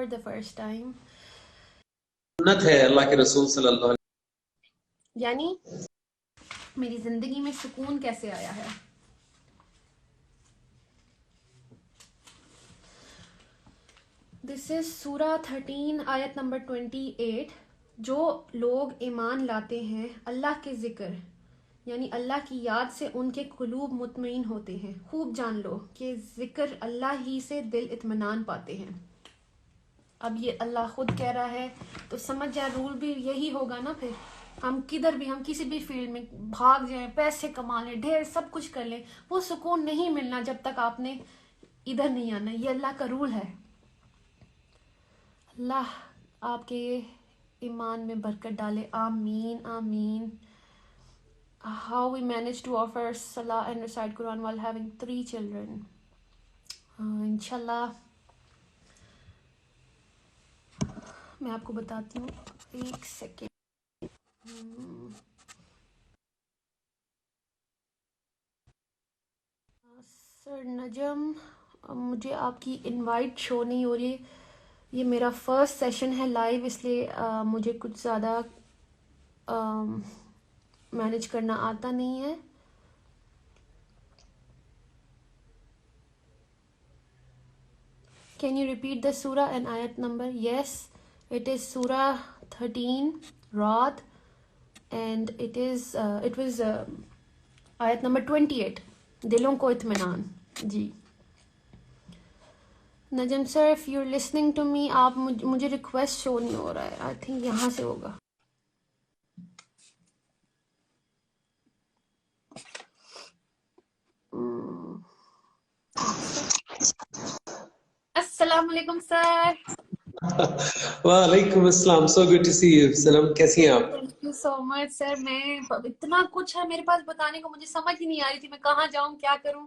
for the first time. سنت ہے اللہ کے رسول صلی اللہ علیہ یعنی میری زندگی میں سکون کیسے آیا ہے. دس از سورہ 13 آیت نمبر 28. جو لوگ ایمان لاتے ہیں اللہ کے ذکر یعنی اللہ کی یاد سے ان کے قلوب مطمئن ہوتے ہیں. خوب جان لو کہ ذکر اللہ ہی سے دل اطمینان پاتے ہیں. اب یہ اللہ خود کہہ رہا ہے تو سمجھ جائے رول بھی یہی ہوگا نا. پھر ہم کدھر بھی ہم کسی بھی فیلڈ میں بھاگ جائیں, پیسے کما لیں, ڈھیر سب کچھ کر لیں, وہ سکون نہیں ملنا جب تک آپ نے ادھر نہیں آنا. یہ اللہ کا رول ہے. اللہ آپ کے ایمان میں برکت ڈالے. آمین آمین. How we managed to offer Salah and recite Quran while having 3 children. انشاءاللہ میں آپ کو بتاتی ہوں. ایک سیکنڈ. سر نجم, مجھے آپ کی انوائٹ شو نہیں ہو رہی. یہ میرا فرسٹ سیشن ہے لائیو, اس لیے مجھے کچھ زیادہ مینیج کرنا آتا نہیں ہے. Can you repeat the surah and ayat number? Yes, it is surah 13 Ra'd and it was ayat number 28 دلوں کو اطمینان. جی نجم سر, if you're listening to me, آپ مجھے ریکویسٹ شو نہیں ہو رہا ہے. آئی تھنک یہاں سے ہوگا. السلام علیکم سر. وعلیکم السلام. So good to see you. سلام, کیسی ہیں آپ؟ Thank you so much sir. میں اتنا کچھ ہے میرے پاس بتانے کو, مجھے سمجھ ہی نہیں آ رہی تھی میں کہاں جاؤں کیا کروں.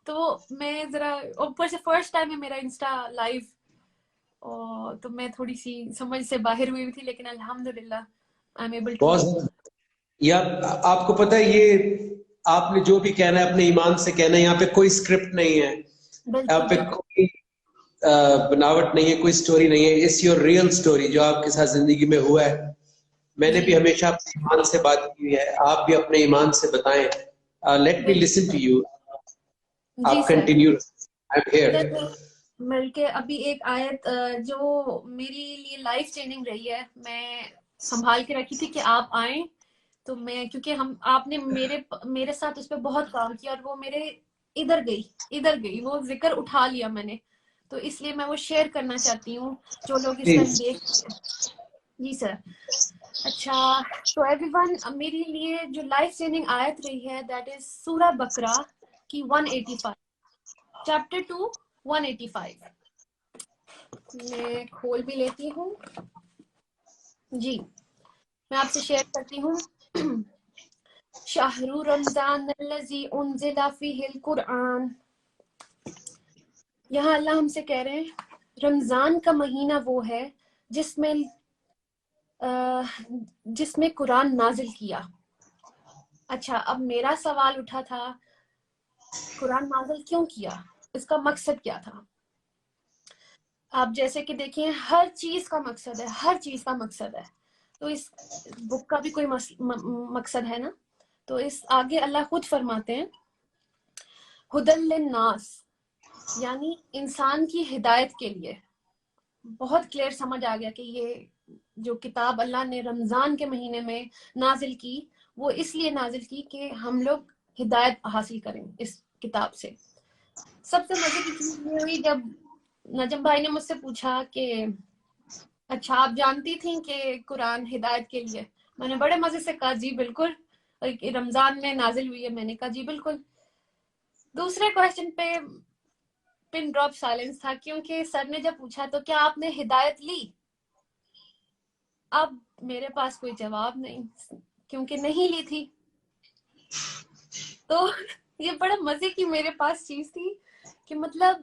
تو میں ذرا اوپر سے فرسٹ ٹائم ہے میرا انسٹا لائیو, تو میں تھوڑی سی سمجھ سے باہر ہوئی تھی, لیکن الحمدللہ آئی ایم ایبل ٹو. بہت یار, آپ کو پتہ ہے یہ آپ نے جو بھی کہنا ہے اپنے ایمان سے کہنا ہے. یہاں پہ کوئی اسکرپٹ نہیں ہے, یہاں پہ کوئی بناوٹ نہیں ہے, کوئی سٹوری نہیں ہے. اٹس یور ریئل سٹوری جو آپ کے ساتھ زندگی میں ہوا ہے. میں نے بھی ہمیشہ اپنے ایمان سے بات کی ہے, آپ بھی اپنے ایمان سے بتائیں. Let me listen to you. آپ کنٹینیو. I am here. مل کے ابھی ایک آیت جو میری لیے لائف چینجنگ رہی ہے, میں سنبھال کے رکھی تھی کہ آپ آئیں. تو میں کیونکہ آپ نے میرے ساتھ اس پہ بہت کام کیا, اور وہ میرے ادھر گئی وہ ذکر اٹھا لیا میں نے, تو اس لیے میں وہ شیئر کرنا چاہتی ہوں جو لوگ اس ٹائم دیکھ. جی سر. اچھا, تو ایوری ون, میری لیے جو لائف چینجنگ آیت رہی ہے دیٹ از سورہ بقرہ کی 185, چیپٹر 2 185. میں کھول بھی لیتی ہوں. جی میں آپ سے شیئر کرتی ہوں. شہر رمضان الذی انزل فیہ القرآن. یہاں اللہ ہم سے کہہ رہے ہیں رمضان کا مہینہ وہ ہے جس میں قرآن نازل کیا. اچھا, اب میرا سوال اٹھا تھا قرآن نازل کیوں کیا, اس کا مقصد کیا تھا. آپ جیسے کہ دیکھیں ہر چیز کا مقصد ہے, تو اس بک کا بھی کوئی مقصد ہے نا. تو اس آگے اللہ خود فرماتے ہیں ہدی للناس, یعنی انسان کی ہدایت کے لیے. بہت کلیئر سمجھ آ گیا کہ یہ جو کتاب اللہ نے رمضان کے مہینے میں نازل کی, وہ اس لیے نازل کی کہ ہم لوگ ہدایت حاصل کریں اس کتاب سے. سب سے مزے کی چیز یہ ہوئی جب نجم بھائی نے مجھ سے پوچھا کہ اچھا آپ جانتی تھیں کہ قرآن ہدایت کے لیے. میں نے بڑے مزے سے کہا جی بالکل, رمضان میں نازل ہوئی ہے. میں نے کہا جی بالکل. دوسرے کوشچن پہ پن ڈراپ سائلنس تھا, کیونکہ سر نے جب پوچھا تو کیا آپ نے ہدایت لی, اب میرے پاس کوئی جواب نہیں کیونکہ نہیں لی تھی. تو یہ بڑا مزے کی میرے پاس چیز تھی کہ مطلب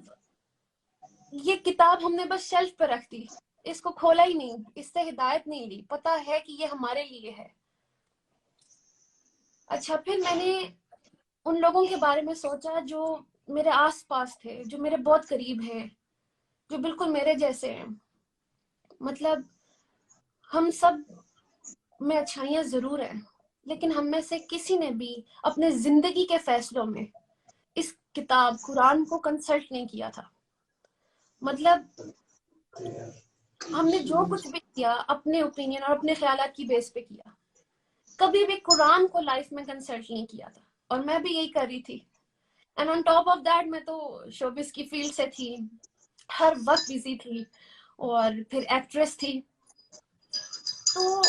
یہ کتاب ہم نے بس شیلف پہ رکھ دی, اس کو کھولا ہی نہیں, اس سے ہدایت نہیں لی. پتا ہے کہ یہ ہمارے لیے ہے. اچھا, پھر میں نے ان لوگوں کے بارے میں سوچا جو میرے آس پاس تھے, جو میرے بہت قریب ہیں, جو بالکل میرے جیسے ہیں. مطلب ہم سب میں اچھائیاں ضرور ہیں، لیکن ہم میں سے کسی نے بھی اپنے زندگی کے فیصلوں میں اس کتاب قرآن کو کنسلٹ نہیں کیا تھا. مطلب ہم نے جو کچھ بھی کیا اپنے اوپینین اور اپنے خیالات کی بیس پہ کیا، کبھی بھی قرآن کو لائف میں کنسلٹ نہیں کیا تھا. اور میں بھی یہی کر رہی تھی. And on top of that میں تو شوبز کی فیلڈ سے تھی، ہر وقت بزی تھی، اور پھر ایکٹریس تھی. تو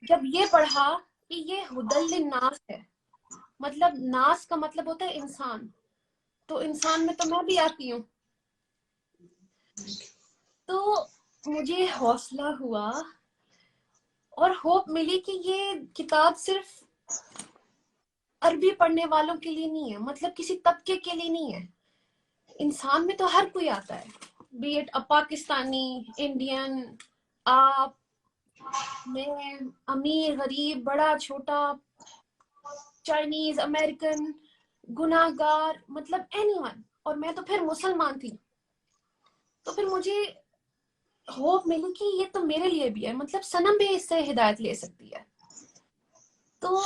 جب یہ پڑھا کہ یہ ہدی للناس ہے، مطلب ناس کا مطلب ہوتا ہے انسان، تو انسان میں تو میں بھی آتی ہوں. تو مجھے حوصلہ ہوا اور ہوپ ملی کہ یہ کتاب صرف عربی پڑھنے والوں کے لیے نہیں ہے، مطلب کسی طبقے کے لیے نہیں ہے. انسان میں تو ہر کوئی آتا ہے، بی اٹ پاکستانی، انڈین، آپ، میں، امیر، غریب، بڑا چھوٹا، چائنیز، امریکن، گناہ گار، مطلب اینی ون. اور میں تو پھر مسلمان تھی. تو پھر مجھے ہوپ ملی کہ یہ تو میرے لیے بھی ہے، مطلب صنم بھی اس سے ہدایت لے سکتی ہے. تو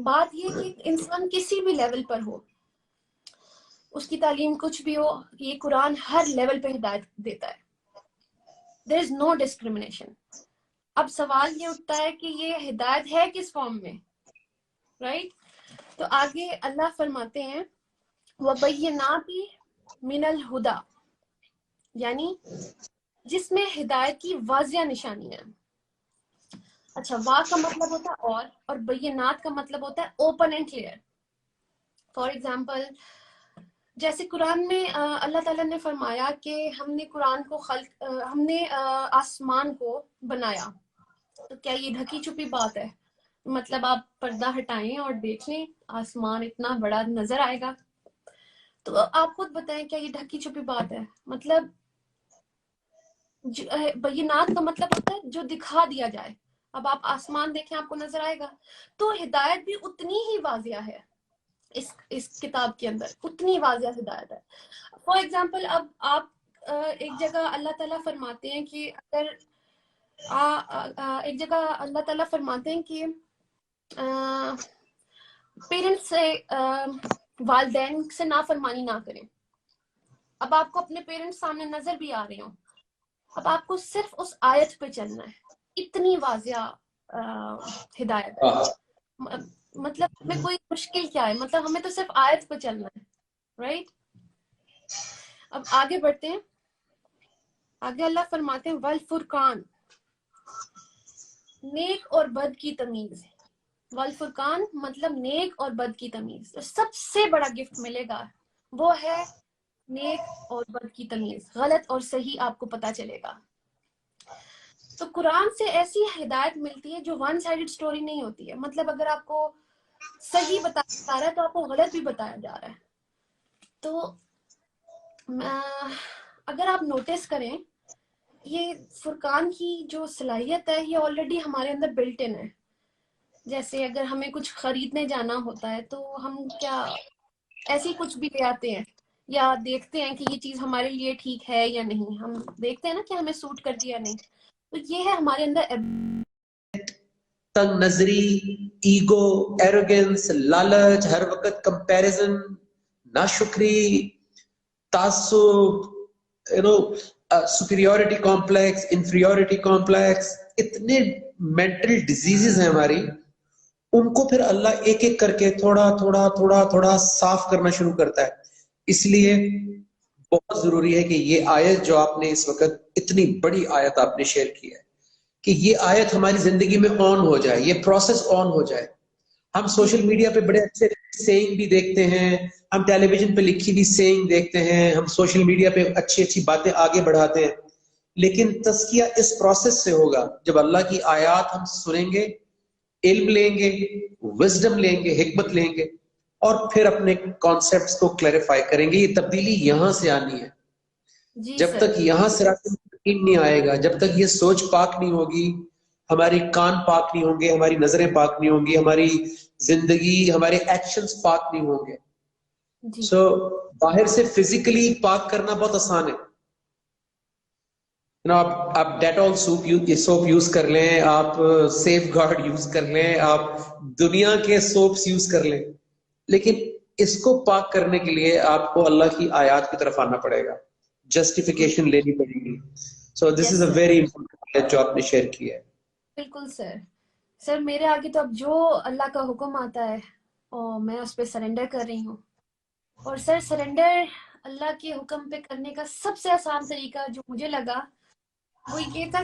بات یہ کہ انسان کسی بھی لیول پر ہو، اس کی تعلیم کچھ بھی ہو، یہ قرآن ہر لیول پہ ہدایت دیتا ہے. there is no discrimination. اب سوال یہ اٹھتا ہے کہ یہ ہدایت ہے کس فارم میں، رائٹ؟ تو آگے اللہ فرماتے ہیں وَبَيِّنَاتٍ مِنَ الْهُدَى، یعنی جس میں ہدایت کی واضح نشانیاں. اچھا، وا کا مطلب ہوتا ہے اور بینات کا مطلب ہوتا ہے open and clear. For example, جیسے قرآن میں اللہ تعالیٰ نے فرمایا کہ ہم نے قرآن کو ہم نے آسمان کو بنایا. تو کیا یہ ڈھکی چھپی بات ہے؟ مطلب آپ پردہ ہٹائیں اور دیکھ لیں آسمان اتنا بڑا نظر آئے گا. تو آپ خود بتائیں کیا یہ ڈھکی چھپی بات ہے؟ مطلب بینات کا مطلب ہوتا ہے جو دکھا دیا جائے. اب آپ آسمان دیکھیں آپ کو نظر آئے گا. تو ہدایت بھی اتنی ہی واضح ہے اس کتاب کے اندر، اتنی واضح ہدایت ہے. فار ایگزامپل، اب آپ ایک جگہ اللہ تعالیٰ فرماتے ہیں کہ اگر ایک جگہ اللہ تعالیٰ فرماتے ہیں کہ پیرنٹس سے والدین سے نافرمانی نہ کریں. اب آپ کو اپنے پیرنٹس سامنے نظر بھی آ رہے ہوں، اب آپ کو صرف اس آیت پہ چلنا ہے. اتنی واضح ہدایت ہے. مطلب ہمیں کوئی مشکل کیا ہے، مطلب ہمیں تو صرف آیت پہ چلنا ہے، رائٹ؟ اب آگے بڑھتے ہیں. آگے اللہ فرماتے ہیں والفرقان، نیک اور بد کی تمیز. والفرقان مطلب نیک اور بد کی تمیز. تو سب سے بڑا گفٹ ملے گا وہ ہے نیک اور بد کی تمیز، غلط اور صحیح آپ کو پتا چلے گا. تو قرآن سے ایسی ہدایت ملتی ہے جو ون سائیڈڈ سٹوری نہیں ہوتی ہے. مطلب اگر آپ کو صحیح بتایا جا رہا ہے تو آپ کو غلط بھی بتایا جا رہا ہے. تو اگر آپ نوٹس کریں، یہ فرقان کی جو صلاحیت ہے یہ آلریڈی ہمارے اندر بلٹ ان ہے. جیسے اگر ہمیں کچھ خریدنے جانا ہوتا ہے تو ہم کیا ایسے ہی کچھ بھی لے آتے ہیں، یا دیکھتے ہیں کہ یہ چیز ہمارے لیے ٹھیک ہے یا نہیں. ہم دیکھتے ہیں نا کہ ہمیں سوٹ کرتی یا نہیں. تو یہ ہے ہمارے اندر تنگ نظری، ایگو، ایروگنس، لالچ، ہر وقت کمپیریزن، ناشکری، تعصب، سپیریورٹی کمپلیکس، انفیریورٹی کمپلیکس. اتنے مینٹل ڈیزیزز ہیں ہماری، ان کو پھر اللہ ایک ایک کر کے تھوڑا تھوڑا تھوڑا تھوڑا صاف کرنا شروع کرتا ہے. اس لیے بہت ضروری ہے کہ یہ آیت جو آپ نے اس وقت اتنی بڑی آیت آپ نے شیئر کی ہے، کہ یہ آیت ہماری زندگی میں آن ہو جائے، یہ پروسیس آن ہو جائے. ہم سوشل میڈیا پہ بڑے اچھے سیئنگ بھی دیکھتے ہیں، ہم ٹیلی ویژن پہ لکھی بھی سیئنگ دیکھتے ہیں، ہم سوشل میڈیا پہ اچھی اچھی باتیں آگے بڑھاتے ہیں. لیکن تزکیہ اس پروسیس سے ہوگا جب اللہ کی آیات ہم سنیں گے، علم لیں گے، وزڈم لیں گے، حکمت لیں گے، اور پھر اپنے کانسیپٹس کو کلیریفائی کریں گے. یہ تبدیلی یہاں سے آنی ہے. جب تک یہاں سے نہیں آئے گا، جب تک یہ سوچ پاک نہیں ہوگی، ہماری کان پاک نہیں ہوں گے، ہماری نظریں پاک نہیں ہوں گی، ہماری زندگی، ہمارے ایکشنز پاک نہیں ہوں گے. سو باہر سے فزیکلی پاک کرنا بہت آسان ہے، آپ ڈیٹول سوپ یوز کر لیں, آپ سیف گارڈ یوز کر لیں, آپ دنیا کے سوپس یوز کر لیں, لیکن اس کو پاک کرنے کے لیے آپ کو اللہ کی آیات کی طرف آنا پڑے گا, جسٹیفیکیشن لینی پڑے گی. سو دس از اے ویری امپورٹنٹ جو آپ نے شیئر کیا ہے. بالکل سر میرے آگے تو اب جو اللہ کا حکم آتا ہے اور میں اس پہ سرنڈر کر رہی ہوں. اور سر سرنڈر اللہ کے حکم پہ کرنے کا سب سے آسان طریقہ جو مجھے لگا وہ یہ تھا,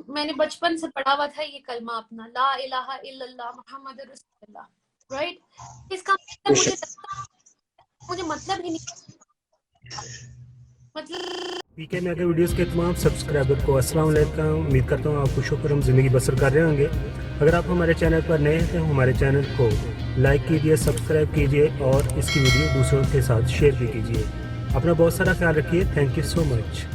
میں نے بچپن سے پڑھا ہوا تھا یہ کلمہ اپنا, لا الہ الا اللہ محمد رسول اللہ, رائٹ. اس کا مجھے مطلب ہی نہیں, مطلب پی کے میگا ویڈیوز کے تمام سبسکرائبر کو السلام علیکم. امید کرتا ہوں آپ خوش ہو کر ہم زندگی بسر کر رہے ہوں گے. اگر آپ ہمارے چینل پر نئے ہیں تو ہمارے چینل کو لائک کیجئے, سبسکرائب کیجئے اور اس کی ویڈیو دوسروں کے ساتھ شیئر بھی کیجئے. اپنا بہت سارا خیال رکھیے. Thank you so much.